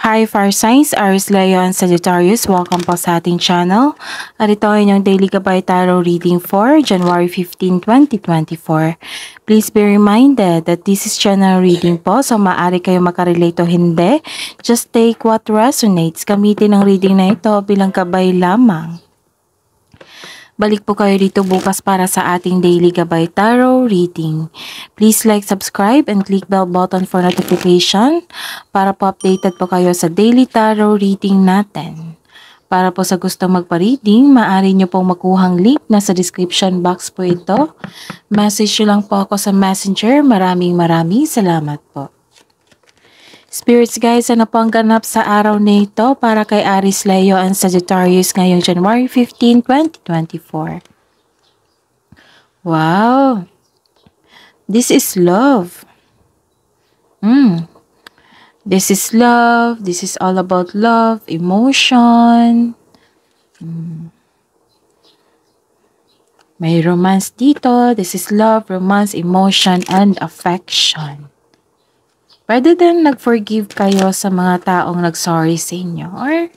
Hi Fire Signs, Aries, Leo, and Sagittarius. Welcome po sa ating channel. At ito ay inyong Daily Gabay Tarot Reading for January 15, 2024. Please be reminded that this is general reading po, so maaari kayo makarelate o hindi. Just take what resonates. Gamitin ang reading na ito bilang gabay lamang. Balik po kayo dito bukas para sa ating Daily Gabay Tarot Reading. Please like, subscribe, and click bell button for notification para po updated po kayo sa Daily Tarot Reading natin. Para po sa gusto magpa-reading, maaari nyo pong makuhang link na sa description box po ito. Message nyo lang po ako sa Messenger. Maraming salamat po. Spirits guys, ano po ang ganap sa araw na ito para kay Aries, Leo, and Sagittarius ngayong January 15, 2024? Wow! This is love. This is love. This is all about love, emotion. May romance dito. This is love, romance, emotion, and affection. Pwede din nag-forgive kayo sa mga taong nag-sorry sa inyo. Or,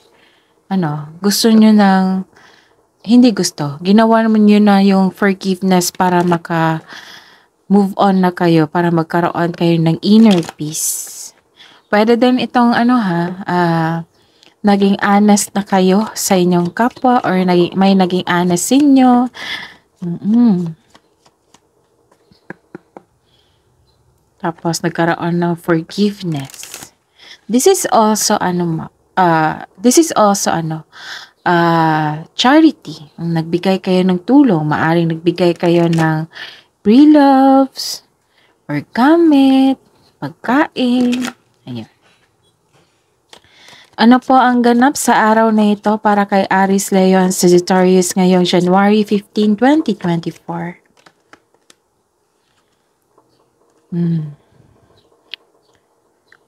gusto nyo ng, hindi gusto. Ginawa naman nyo na yung forgiveness para maka-move on na kayo, para magkaroon kayo ng inner peace. Pwede din itong, naging honest na kayo sa inyong kapwa or may naging honest sa inyo. Tapos nagkaroon ng forgiveness. This is also charity. Nagbigay kayo ng tulong, maaring nagbigay kayo ng pre-loves or gamit, pagkain. Ayun. Ano po ang ganap sa araw na ito para kay Aries, Leo, and Sagittarius ngayong January 15, 2024?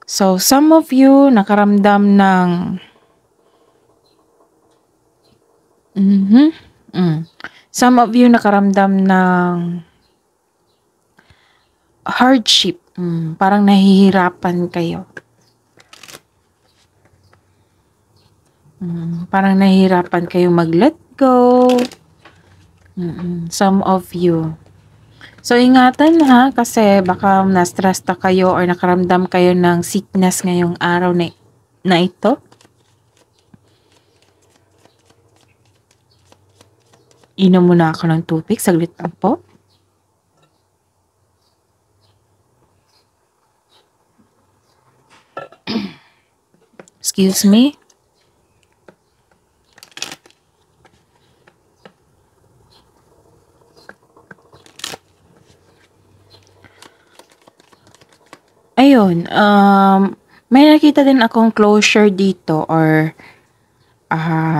So, some of you nakaramdam ng some of you nakaramdam ng hardship. Parang nahihirapan kayo. Parang nahihirapan kayo mag-let go. Some of you. So, ingatan ha, kasi baka na-stress na kayo or nakaramdam kayo ng sickness ngayong araw na ito. Inom muna ako ng tubig, saglit lang po. Excuse me. Ayun, may nakita din akong closure dito or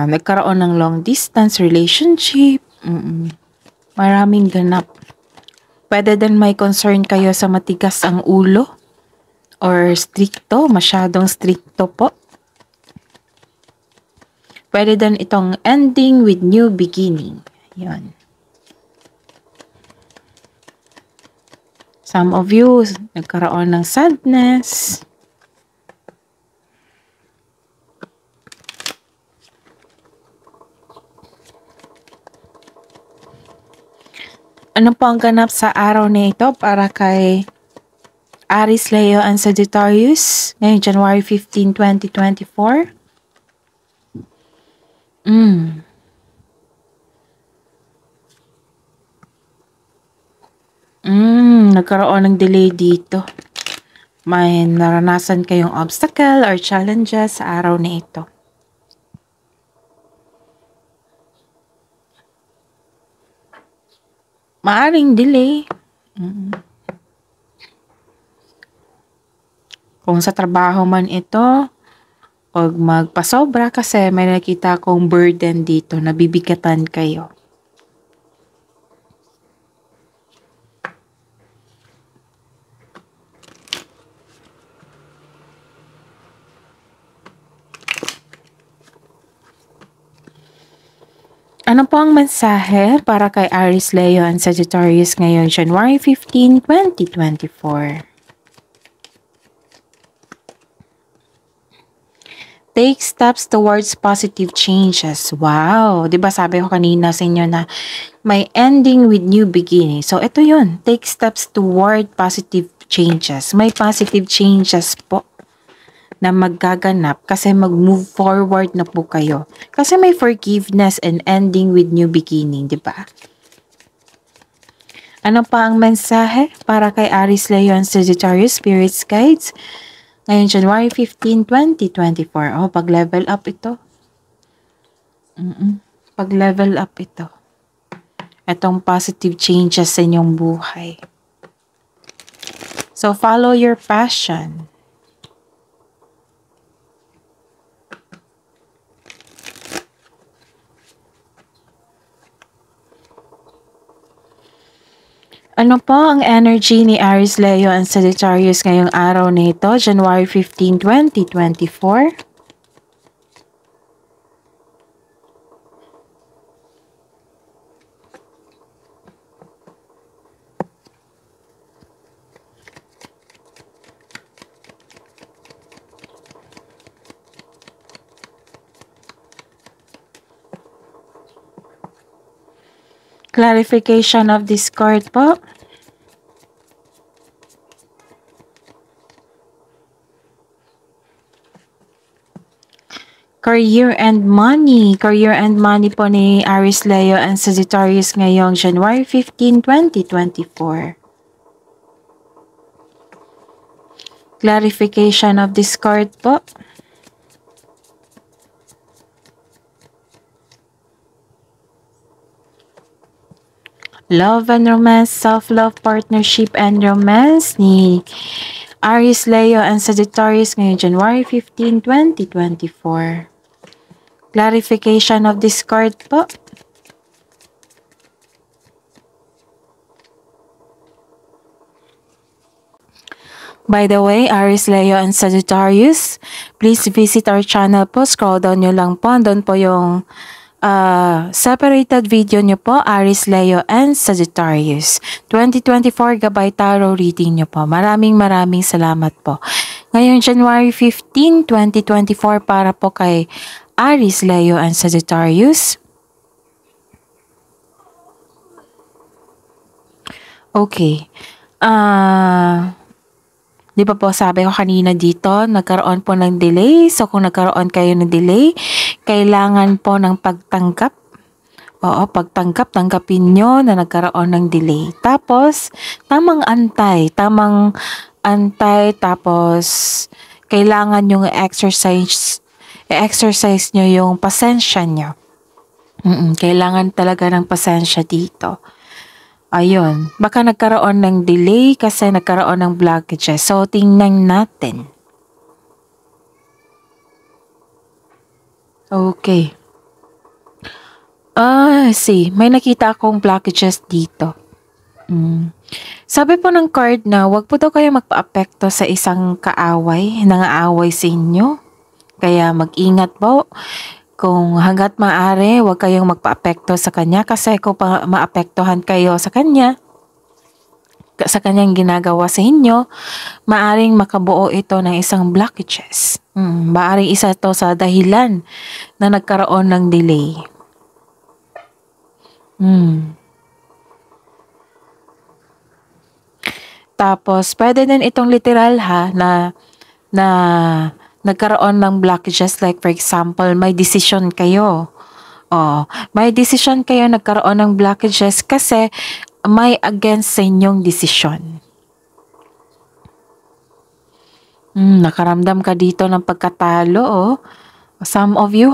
nagkaroon ng long distance relationship. Maraming ganap. Pwede din may concern kayo sa matigas ang ulo or stricto, masyadong stricto po. Pwede din itong ending with new beginning. Ayun. Some of you, nagkaroon ng sadness. Ano po ang ganap sa araw na ito para kay Aries, Leo, and Sagittarius ngayong January 15, 2024? Nagkaroon ng delay dito. May naranasan kayong obstacle or challenges sa araw na ito. Maaring delay. Kung sa trabaho man ito, pag magpasobra kasi may nakita kong burden dito, nabibigatan kayo. Ano po ang mensahe para kay Aries, Leo, and Sagittarius ngayong January 15, 2024? Take steps towards positive changes. Wow! Di ba sabi ko kanina sa inyo na may ending with new beginning. So, ito yun. Take steps toward positive changes. May positive changes po na maggaganap kasi mag-move forward na po kayo. Kasi may forgiveness and ending with new beginning, di ba? Ano pa ang mensahe para kay Aries, Leo, and Sagittarius Spirits Guides? Ngayon, January 15, 2024. Oh, pag-level up ito. Pag-level up ito. Itong positive changes sa inyong buhay. So, follow your passion. Ano po ang energy ni Aries, Leo, and Sagittarius ngayong araw na ito, January 15, 2024? Clarification of this card po. Career and money. Career and money po ni Aries, Leo, and Sagittarius ngayong January 15, 2024. Clarification of this card po. Love and romance, self-love, partnership, and romance ni Aries, Leo, and Sagittarius ngayong January 15, 2024. Clarification of this card po. By the way, Aries, Leo, and Sagittarius, please visit our channel po. Scroll down nyo lang po. Doon po yung separated video nyo po, Aries, Leo, and Sagittarius. 2024 Gabay Tarot reading nyo po. Maraming salamat po. Ngayong January 15, 2024 para po kay Aries, Leo, and Sagittarius. Okay. Di ba po sabi ko kanina dito, nagkaroon po ng delay. So kung nagkaroon kayo ng delay, kailangan po ng pagtanggap. Oo, pagtanggap, tanggapin nyo na nagkaroon ng delay. Tapos, tamang antay, tapos kailangan yung exercise nyo yung pasensya nyo. Kailangan talaga ng pasensya dito. Ayun, baka nagkaroon ng delay kasi nagkaroon ng blockages. So, tingnan natin. Okay. See, may nakita akong blockages dito. Sabi po ng card na wag po daw kayo magpa-apekto sa isang kaaway, nangaaway sa inyo. Kaya mag-ingat po. Kung hanggat maaari, huwag kayong magpa-apekto sa kanya kasi kung maapektuhan kayo sa kanya, sa kanyang ginagawa sa inyo, maaring makabuo ito ng isang blockages. Maaring isa ito sa dahilan na nagkaroon ng delay. Tapos, pwede din itong literal na nagkaroon ng blockages, like for example, may decision kayo. May decision kayo, nagkaroon ng blockages kasi may against sa inyong decision. Nakaramdam ka dito ng pagkatalo. Some of you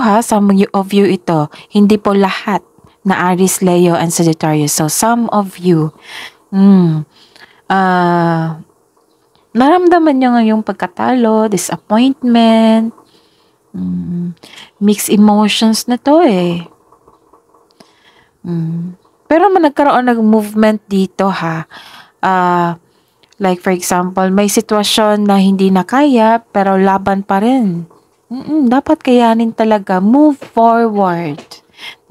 ito, hindi po lahat na Aries, Leo, and Sagittarius. So, some of you, naramdaman nyo ngayong pagkatalo, disappointment, mixed emotions na to eh. Pero nagkaroon ng movement dito ha. Like for example, may sitwasyon na hindi na kaya pero laban pa rin. Dapat kayanin talaga. Move forward.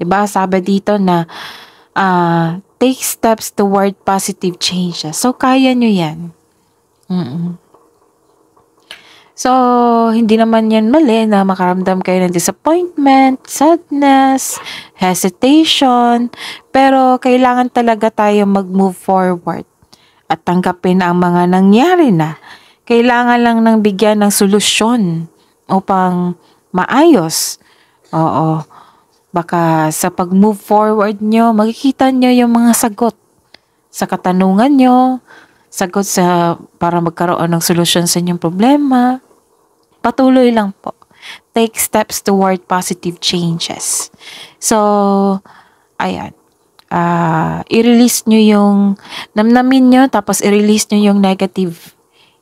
Diba? Sabi dito na take steps toward positive changes. So, kaya nyo yan. So, hindi naman yan mali na makaramdam kayo ng disappointment, sadness, hesitation, pero kailangan talaga tayo mag-move forward at tanggapin ang mga nangyari na. Kailangan lang ng bigyan ng solusyon upang maayos. Oo. Baka sa pag-move forward nyo, makikita nyo yung mga sagot sa katanungan nyo, sagot para magkaroon ng solusyon sa inyong problema. Patuloy lang po. Take steps toward positive changes. So, ayan. I-release nyo yung namnamin nyo, tapos i-release nyo yung negative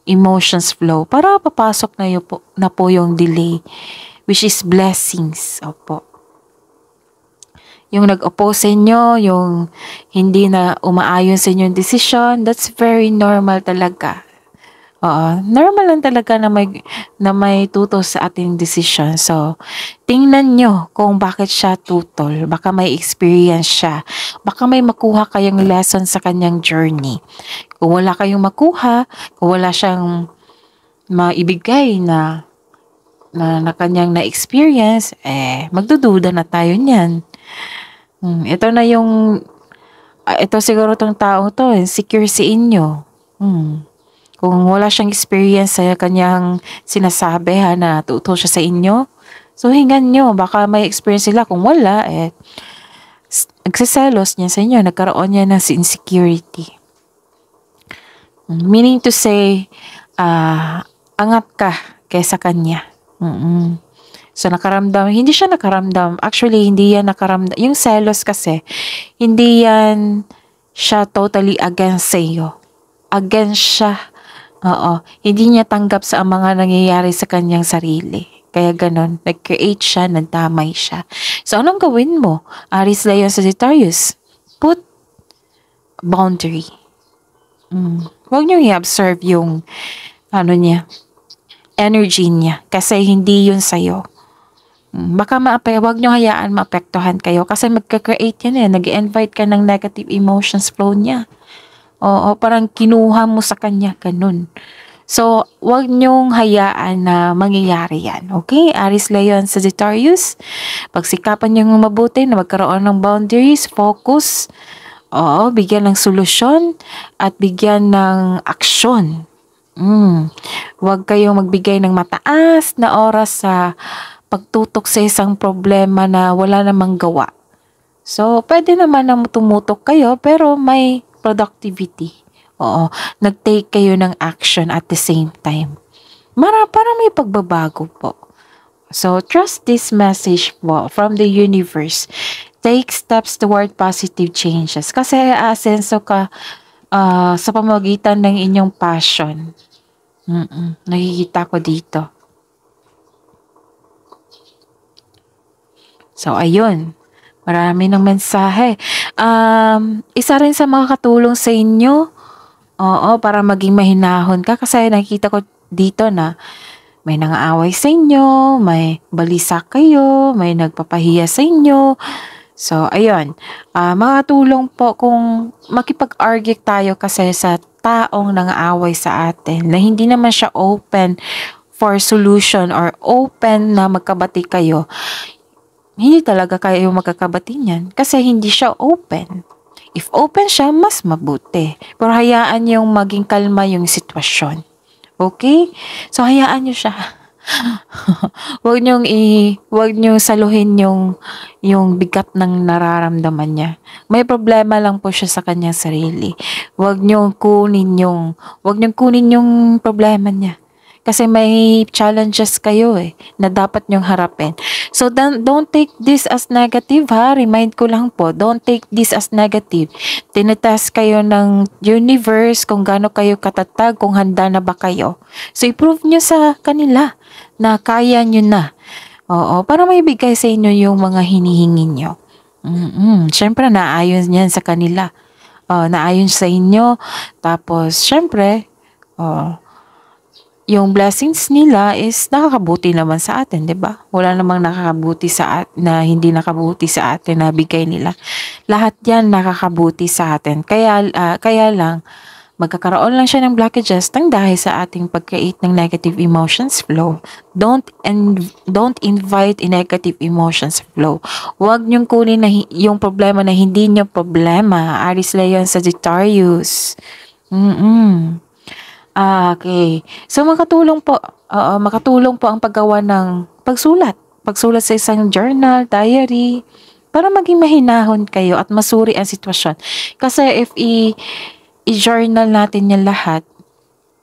emotions flow para papasok na po yung delay, which is blessings. Opo. Yung nag-oppose sa inyo, yung hindi na umaayon sa inyong decision, that's very normal talaga. Oo, normal lang talaga na may tutol sa ating decision. So, tingnan nyo kung bakit siya tutol. Baka may experience siya. Baka may makuha kayong lesson sa kanyang journey. Kung wala kayong makuha, kung wala siyang maibigay na kanyang na-experience, magdududa na tayo niyan. Ito siguro tong taong to, insecure si inyo. Kung wala siyang experience sa kanyang sinasabi na tutol siya sa inyo, so hingan nyo, baka may experience sila. Kung wala, nagsiselos niya sa inyo, nagkaroon niya ng insecurity. Meaning to say, angat ka kaysa kanya. So hindi siya nakaramdam. Actually, hindi yan nakaramdam. Yung selos kasi, hindi yan siya totally against sa iyo. Against siya. Oo. Hindi niya tanggap sa mga nangyayari sa kanyang sarili. Kaya ganon. Nag-create siya, nagdamay siya. So, anong gawin mo? Aries, Leo, Sagittarius. Put boundary. Huwag niyo i-observe yung energy niya. Kasi hindi yun sa'yo. Baka huwag niyo hayaan maapektuhan kayo. Kasi magka-create yan nag-invite ka ng negative emotions flow niya. Oo, parang kinuha mo sa kanya, ganun. So, wag niyong hayaan na mangyayari yan. Okay? Aries, Leo, Sagittarius. Pagsikapan niyong mabuti na magkaroon ng boundaries, focus. Oo, bigyan ng solusyon at bigyan ng aksyon. Wag kayong magbigay ng mataas na oras sa pagtutok sa isang problema na wala namang gawa. So, pwede naman na tumutok kayo pero may productivity. Oo, nag-take kayo ng action at the same time. Para may pagbabago po. So, trust this message po from the universe. Take steps toward positive changes. Kasi aasenso ka sa pamamagitan ng inyong passion. Nakikita ko dito. So, ayun. Marami ng mensahe. Isa rin sa makakatulong sa inyo, para maging mahinahon ka. Kasi nakikita ko dito na may nangaaway sa inyo, may balisa kayo, may nagpapahiya sa inyo. So, ayun. Makatulong po kung makipag-argue tayo kasi sa taong nangaaway sa atin na hindi naman siya open for solution or open na magkabati kayo. Hindi talaga kayo magkakabati niyan kasi hindi siya open. If open siya, mas mabuti. Pero hayaan yung maging kalma yung sitwasyon. Okay? So, hayaan nyo siya. Huwag niyong saluhin yung bigat ng nararamdaman niya. May problema lang po siya sa kanyang sarili. Huwag niyong kunin yung problema niya. Kasi may challenges kayo na dapat nyong harapin. So, don't take this as negative Remind ko lang po, don't take this as negative. Tinetest kayo ng universe kung gaano kayo katatag, kung handa na ba kayo. So, i-prove nyo sa kanila na kaya nyo na. Oo, para may bigay sa inyo yung mga hinihingi nyo. Siyempre, naayon yan sa kanila. Naayon sa inyo. Tapos, siyempre, yung blessings nila is nakakabuti naman sa atin, 'di ba? Wala namang nakakabuti na hindi nakabuti sa atin na bigay nila. Lahat 'yan nakakabuti sa atin. Kaya lang Magkakaroon lang siya ng blockages dahil sa ating pag-create ng negative emotions flow. Don't invite a negative emotions flow. Huwag niyong kunin na yung problema na hindi niyo problema. Aries, Leo, Sagittarius. Okay. So makatulong po ang paggawa ng pagsulat. Pagsulat sa isang journal, diary, para maging mahinahon kayo at masuri ang sitwasyon. Kasi if i-journal natin yan lahat,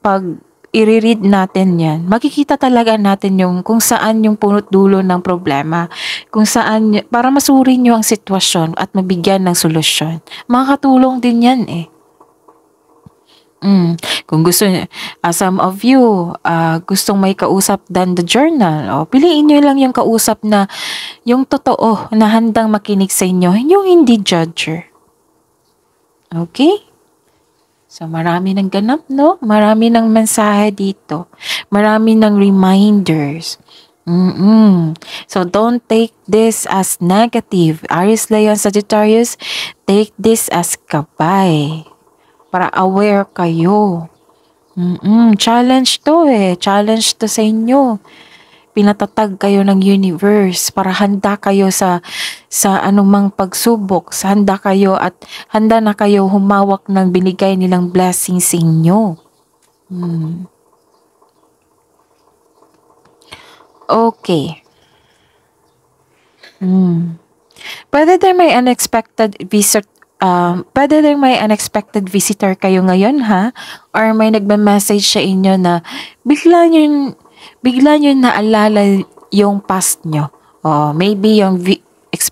pag i-read natin yan, makikita talaga natin yung kung saan yung punot dulo ng problema, kung saan, para masuri nyo ang sitwasyon at mabigyan ng solusyon. Makakatulong din yan eh. Kung gusto, some of you, gustong may kausap than the journal, piliin nyo lang yung kausap na yung totoo, na handang makinig sa inyo, yung hindi judger. Okay? So, marami ng ganap, no? Marami ng mensahe dito. Marami ng reminders. So, don't take this as negative. Aries, Leo, Sagittarius, take this as gabay. Para aware kayo. Challenge to eh. Challenge to sa inyo. Pinatatag kayo ng universe para handa kayo sa anumang pagsubok. Handa kayo at handa na kayo humawak ng binigay nilang blessing sa inyo. Okay. Pwede din may unexpected visitor kayo ngayon, ha? Or may nagme-message sa inyo na bigla nyo naalala yung past nyo. Maybe yung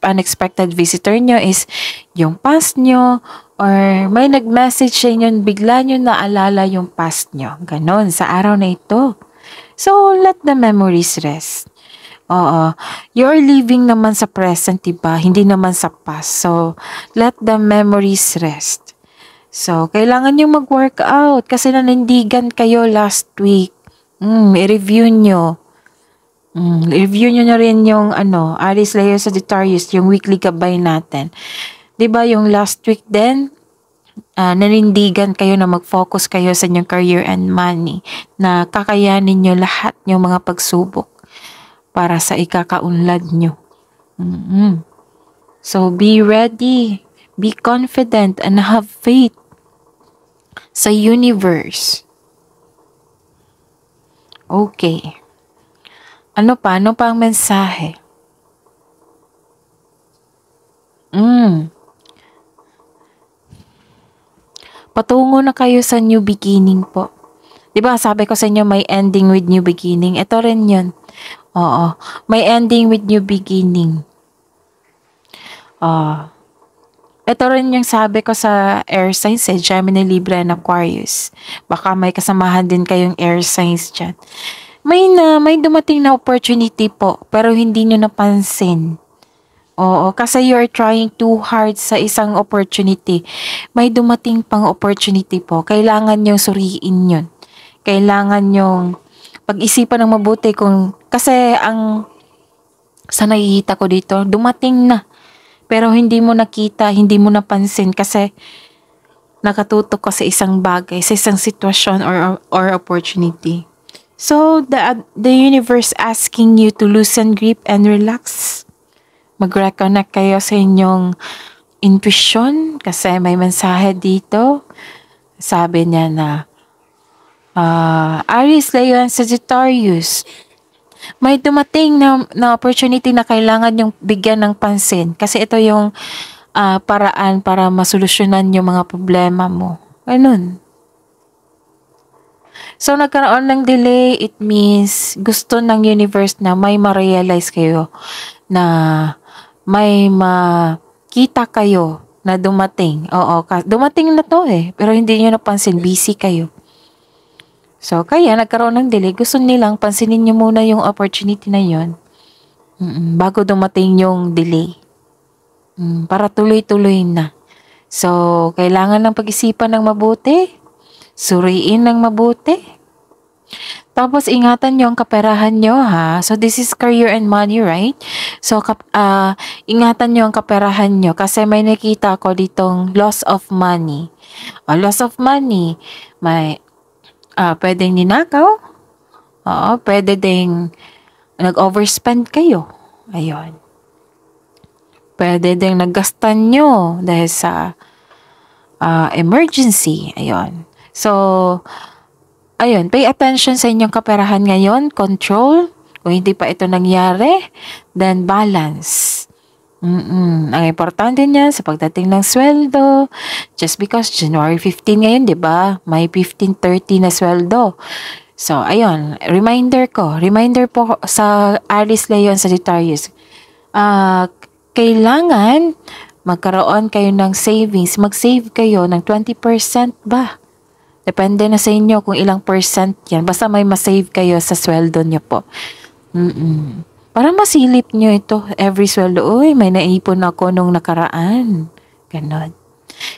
unexpected visitor nyo is yung past nyo, or may nag-message sa inyo, bigla nyo naalala yung past nyo. Ganon, sa araw na ito. So, let the memories rest. You're living naman sa present, diba? Hindi naman sa past. So, let the memories rest. So, kailangan nyo mag-workout kasi nanindigan kayo last week. I-review nyo. Review nyo na rin yung Aries, Leo, Sagittarius, yung weekly gabay natin. Diba yung last week din, nanindigan kayo na mag-focus kayo sa inyong career and money, na kakayanin nyo lahat yung mga pagsubok para sa ikakaunlad nyo. So, be ready, be confident, and have faith sa universe. Okay. Ano pa ang mensahe? Patungo na kayo sa new beginning po. Diba, sabi ko sa inyo, may ending with new beginning. Ito rin yun. Oo. May ending with new beginning. Ito rin yung sabi ko sa air signs, Gemini, Libra, and Aquarius. Baka may kasamahan din kayong air signs dyan. May dumating na opportunity po, pero hindi nyo napansin. Oo, kasi you're trying too hard sa isang opportunity. May dumating pang opportunity po. Kailangan nyong suriin yun. Kailangan nyong pag-isipan ng mabuti kasi sa nakikita ko dito, dumating na. Pero hindi mo nakita, hindi mo napansin kasi nakatutok ka sa isang bagay, sa isang sitwasyon or opportunity. So, the universe asking you to loosen grip and relax. Mag-reconnect kayo sa inyong intuition kasi may mensahe dito. Sabi niya na, Aries, Leo, and Sagittarius, may dumating na opportunity na kailangan yung bigyan ng pansin. Kasi ito yung paraan para masolusyonan yung mga problema mo. Ganun. So, nagkaroon ng delay, it means gusto ng universe na may ma-realize kayo na may makita kayo na dumating. Oo, dumating na to eh, pero hindi nyo napansin, busy kayo. So, kaya nagkaroon ng delay, gusto nilang pansinin nyo muna yung opportunity na yon bago dumating yung delay. Para tuloy-tuloy na. So, kailangan ng pag-isipan ng mabuti, suriin ng mabuti. Tapos ingatan niyo ang kaperahan niyo ha. So this is career and money, right? So ingatan niyo ang kaperahan niyo kasi may nakita ko ditong loss of money. Loss of money, may pwedeng ninakaw. Oo, pwede ding nag-overspend kayo. Ayun. Pwede ding naggastan nyo dahil sa emergency. Ayun. So, ayun, pay attention sa inyong kaperahan ngayon. Control. Kung hindi pa ito nangyari, then balance. Ang importante niyan sa pagdating ng sweldo, just because January 15 ngayon, di ba? May 15/30 na sweldo. So, ayun, reminder po sa Aries, Leo, Sagittarius. Kailangan magkaroon kayo ng savings. Mag-save kayo ng 20% ba? Depende na sa inyo kung ilang percent yan. Basta may masave kayo sa sweldo nyo po. Para masilip nyo ito every sweldo. Uy, may naipon ako nung nakaraan. Ganon.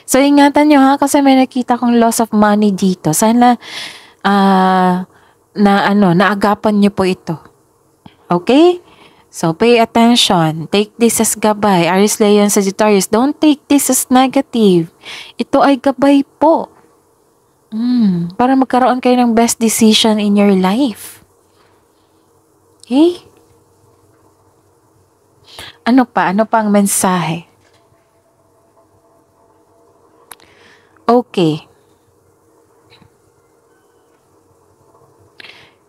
So, ingatan nyo ha, kasi may nakita kong loss of money dito. Sana, naagapan nyo po ito. Okay? So, pay attention. Take this as gabay. Aries, Leo, Sagittarius, don't take this as negative. Ito ay gabay po. Para magkaroon kayo ng best decision in your life. Okay? Ano pa? Ano pa ang mensahe? Okay.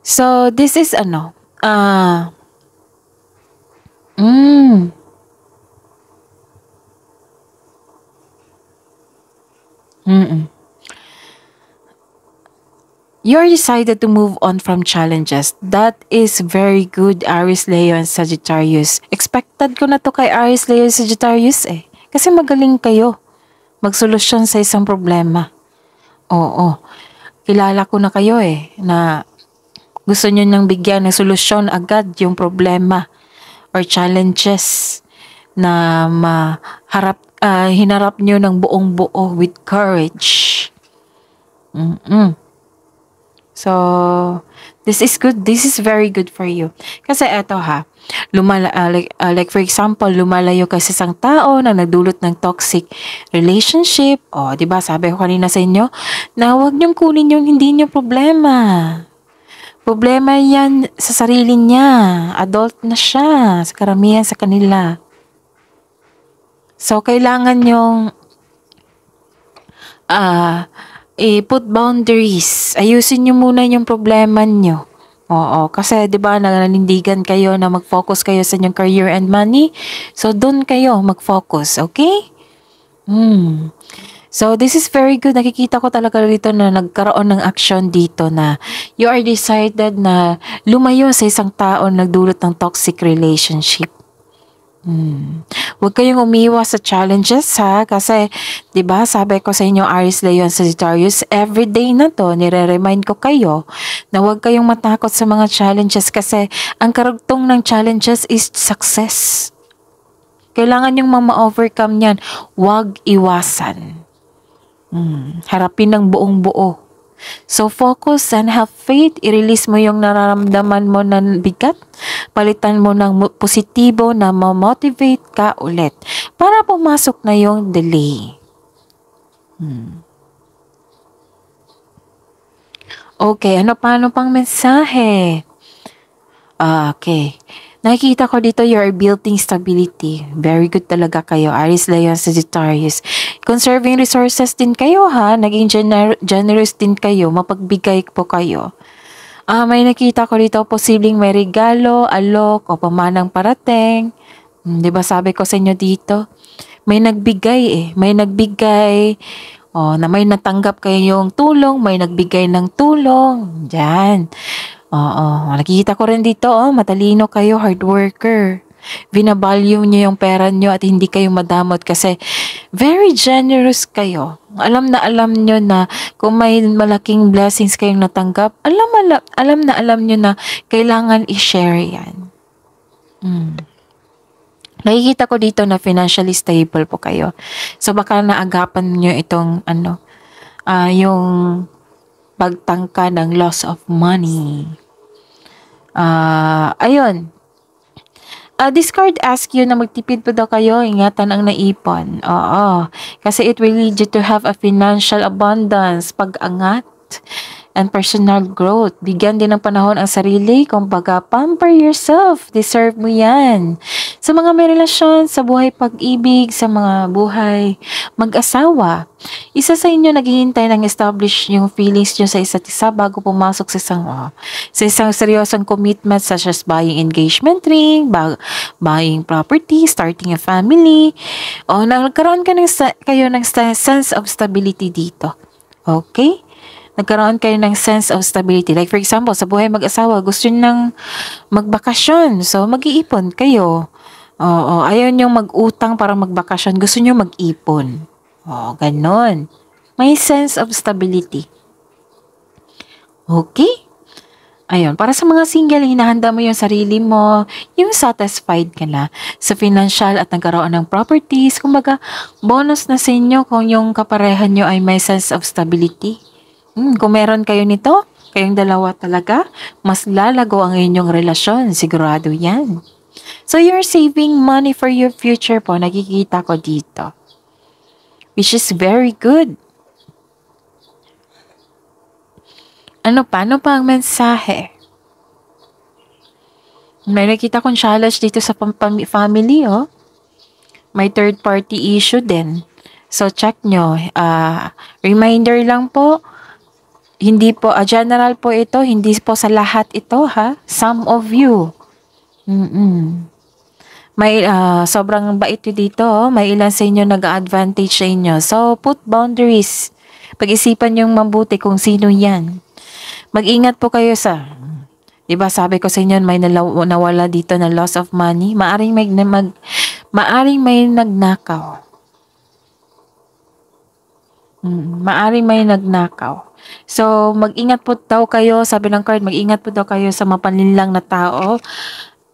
So, this is You're decided to move on from challenges. That is very good, Aries, Leo, and Sagittarius. Expected ko na to kay Aries, Leo, and Sagittarius eh. Kasi magaling kayo magsolusyon sa isang problema. Oo. Kilala ko na kayo eh, na gusto nyo nang bigyan ng solusyon agad yung problema or challenges na hinarap nyo ng buong buo with courage. So, this is good. This is very good for you. Kasi eto ha, like for example, lumalayo ka sa isang tao na nagdulot ng toxic relationship. Di ba sabi ko kanina sa inyo, na huwag niyong kunin yung hindi niyo problema. Problema yan sa sarili niya. Adult na siya, sa karamihan sa kanila. So, kailangan yung put boundaries. Ayusin nyo muna yung problema nyo. Oo, kasi 'di ba nananindigan kayo na mag-focus kayo sa inyong career and money. So doon kayo mag-focus, okay? So this is very good. Nakikita ko talaga dito na nagkaroon ng action dito na you are decided na lumayo sa isang tao na nagdulot ng toxic relationship. Huwag kayong umiwas sa challenges ha, kasi 'di ba sabi ko sa inyo Aries, Leo, Sagittarius, everyday na to nire-remind ko kayo na huwag kayong matakot sa mga challenges kasi ang karugtong ng challenges is success. Kailangan yung ma-overcome niyan, huwag iwasan. Harapin ng buong buo. So focus and have faith. I-release mo yung nararamdaman mo na bigat. Palitan mo ng positibo na ma-motivate ka ulit para pumasok na yung delay. Okay, ano pang mensahe? Okay. Nakikita ko dito you're building stability. Very good talaga kayo, Aries, Leo, Sagittarius. Conserving resources din kayo ha. Naging generous din kayo. Mapagbigay po kayo. May nakita ko dito posibleng may regalo, alok, o pamanang parating. Di ba sabi ko sa inyo dito? May nagbigay eh. May nagbigay. Na may natanggap kayong tulong. May nagbigay ng tulong. Diyan. Nakikita ko rin dito, matalino kayo, hard worker. Binavalue nyo yung pera nyo at hindi kayo madamot kasi very generous kayo. Alam nyo na kung may malaking blessings kayong natanggap, alam nyo na kailangan i-share yan. Nakikita ko dito na financially stable po kayo. So baka naagapan nyo itong yung pagtangka ng loss of money. Ayun. This card asks you na magtipid po daw kayo, ingatan ang naipon. Oo. Kasi it will lead you to have a financial abundance, pag-angat, and personal growth. Bigyan din ng panahon ang sarili, kumbaga, pamper yourself. Deserve mo yan. Sa mga may relasyon, sa buhay pag-ibig, sa mga buhay mag-asawa, isa sa inyo naghihintay ng establish yung feelings nyo sa isa't isa bago pumasok sa isang seryosong commitment such as buying engagement ring, buying property, starting a family, o nagkaroon kayo ng sense of stability dito. Okay? Nagkaroon kayo ng sense of stability. Like for example, sa buhay mag-asawa, gusto nyo ng magbakasyon. So, mag-iipon kayo. Oo, ayaw nyo mag-utang para magbakasyon. Gusto nyo mag-ipon. Oo, ganon. May sense of stability. Okay? Ayun, para sa mga single, hinahanda mo yung sarili mo, yung satisfied ka na sa financial at nagkaroon ng properties. Kumbaga, bonus na sa inyo kung yung kaparehan nyo ay may sense of stability. Kung meron kayo nito, kayong dalawa talaga, mas lalago ang inyong relasyon. Sigurado yan. So, you're saving money for your future po. Nakikita ko dito. Which is very good. Ano pa ang mensahe? May nakita kong challenge dito sa family, oh. May third party issue din. So, check nyo. Reminder lang po, hindi po, general po ito, hindi po sa lahat ito, ha? Some of you. May, sobrang bait nyo dito, oh. May ilan sa inyo nag-advantage sa inyo. So, put boundaries. Pag-isipan nyong mabuti kung sino yan. Mag-ingat po kayo sa, diba sabi ko sa inyo, may nawala dito na loss of money. Maaring may nagnakaw. Maaring may nagnakaw. So, mag-ingat po daw kayo, sabi ng card, mag-ingat po daw kayo sa mapanlinlang na tao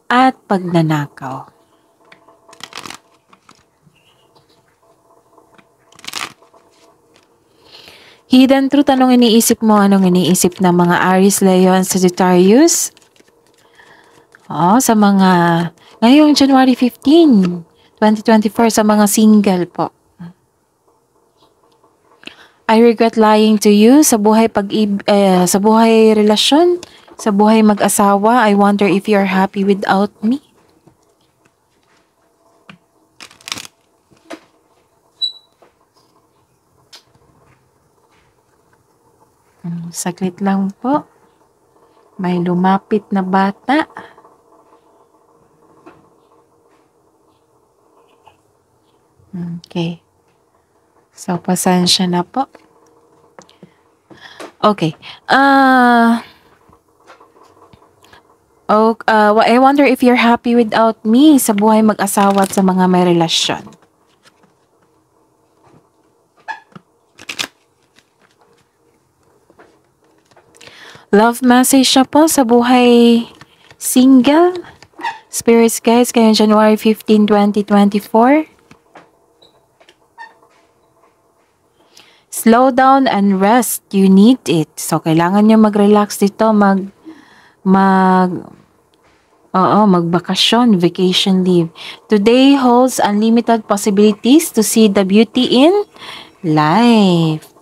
at pagnanakaw. Hidden truth, anong iniisip mo? Anong iniisip ng mga Aries, Leo, and Sagittarius? Sa mga, ngayong January 15, 2024, sa mga single po. I regret lying to you sa buhay sa buhay relasyon, sa buhay mag-asawa. I wonder if you're happy without me. Saglit lang po. May lumapit na bata. Okay. So, pasensya na po. Okay. I wonder if you're happy without me sa buhay mag-asawa at sa mga may relasyon. Love message na po sa buhay single. Spirits guys, ngayong January 15, 2024. Slow down and rest. You need it. So, kailangan nyo mag-relax dito. Magbakasyon, vacation leave. Today holds unlimited possibilities to see the beauty in life.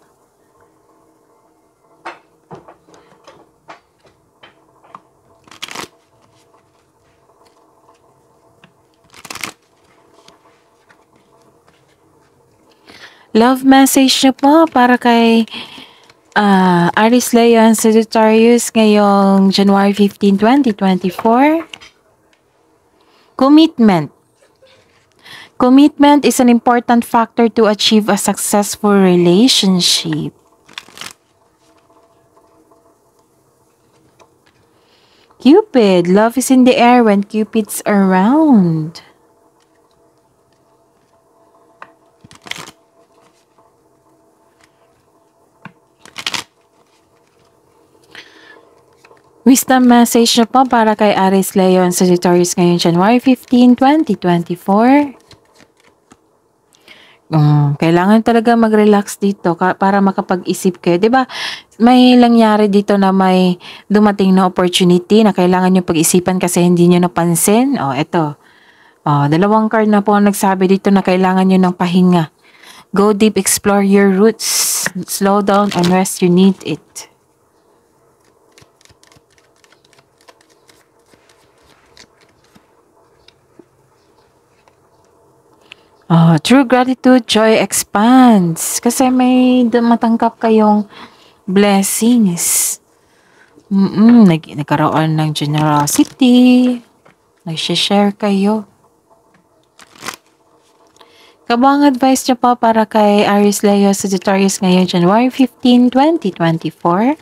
Love message niyo po para kay Aries, Leo, and Sagittarius ngayong January 15, 2024. Commitment. Commitment is an important factor to achieve a successful relationship. Cupid. Love is in the air when Cupid's around. Wisdom message na po para kay Aries, Leo, and Sagittarius ngayong January 15, 2024. Kailangan talaga mag-relax dito para makapag-isip kayo. 'Di ba? May nangyari dito na may dumating na opportunity na kailangan niyo pag-isipan kasi hindi niyo napansin. Oh, eto. Oh, dalawang card na po ang nagsabi dito na kailangan niyo ng pahinga. Go deep, explore your roots. Slow down and rest, you need it. True gratitude, joy expands. Kasi may matanggap kayong blessings. Nagkaroon ng generosity. Nag-share kayo. Kabang advice niyo po para kay Aries, Leo, Sagittarius ngayon, January 15, 2024.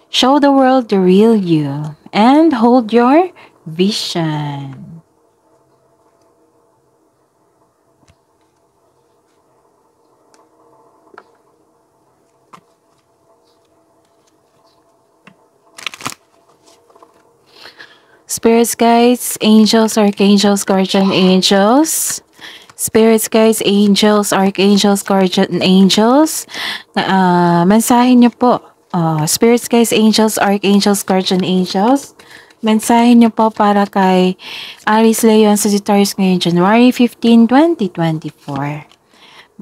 Show the world the real you and hold your vision. Spirits, guides, angels, archangels, guardian angels. Spirits, guides, angels, archangels, guardian angels. Mensahe niyo po. Spirits, guides, angels, archangels, guardian angels. Mensahe niyo po para kay Aries, Leo, Sagittarius ngayon, January 15, 2024.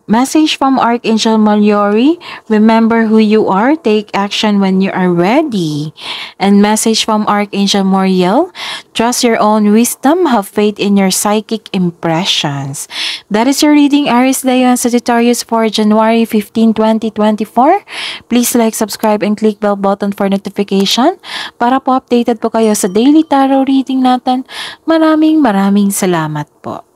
Message from Archangel Mallory, remember who you are, take action when you are ready. And message from Archangel Moriel, trust your own wisdom, have faith in your psychic impressions. That is your reading, Aries, Leo, and Sagittarius for January 15, 2024. Please like, subscribe, and click bell button for notification para po updated po kayo sa daily tarot reading natin. Maraming salamat po.